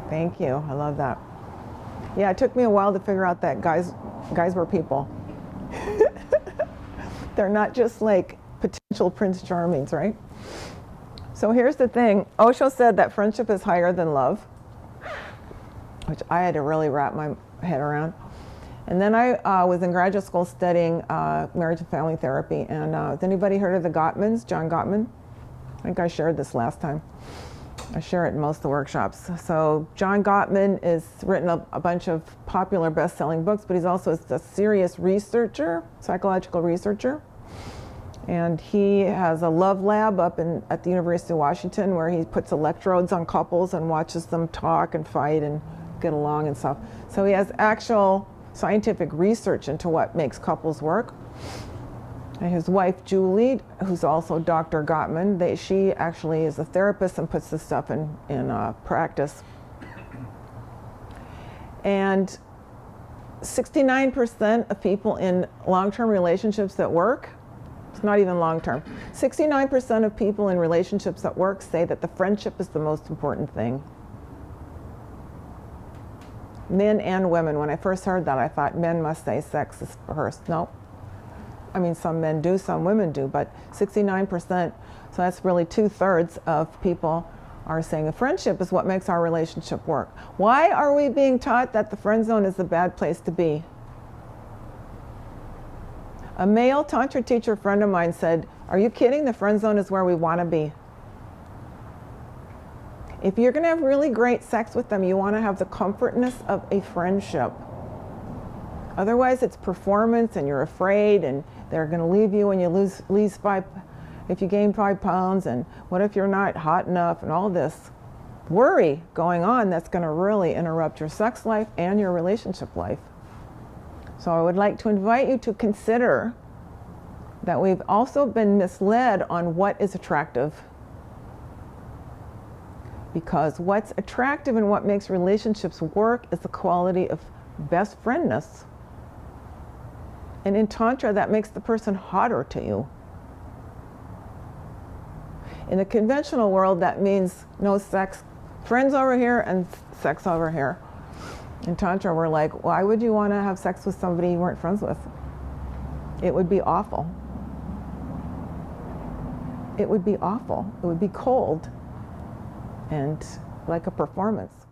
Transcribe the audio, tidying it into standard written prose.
Thank you. I love that. Yeah, it took me a while to figure out that guys were people. They're not just like potential Prince Charmings, right? So here's the thing. Osho said that friendship is higher than love, which I had to really wrap my head around. And then I was in graduate school studying marriage and family therapy. And has anybody heard of the Gottmans, John Gottman? I think I shared this last time. I share it in most of the workshops. So John Gottman has written a bunch of popular best-selling books, but he's also a serious researcher, psychological researcher. And he has a love lab up at the University of Washington where he puts electrodes on couples and watches them talk and fight and get along and stuff. So he has actual scientific research into what makes couples work. And his wife, Julie, who's also Dr. Gottman, she actually is a therapist and puts this stuff in practice. And 69% of people in long-term relationships that work, it's not even long-term, 69% of people in relationships that work say that the friendship is the most important thing. Men and women. When I first heard that, I thought men must say sex is first. No. I mean, some men do, some women do, but 69%, so that's really 2/3 of people are saying a friendship is what makes our relationship work. Why are we being taught that the friend zone is a bad place to be? A male Tantra teacher friend of mine said, "Are you kidding? The friend zone is where we want to be." If you're going to have really great sex with them, you want to have the comfortness of a friendship. Otherwise, it's performance, and you're afraid, and they're going to leave you when you lose 5, if you gain 5 pounds, and what if you're not hot enough, and all this worry going on that's going to really interrupt your sex life and your relationship life. So I would like to invite you to consider that we've also been misled on what is attractive. Because what's attractive and what makes relationships work is the quality of best friendness. And in Tantra, that makes the person hotter to you. In the conventional world, that means no sex, friends over here and sex over here. In Tantra, we're like, why would you want to have sex with somebody you weren't friends with? It would be awful. It would be awful. It would be cold and like a performance.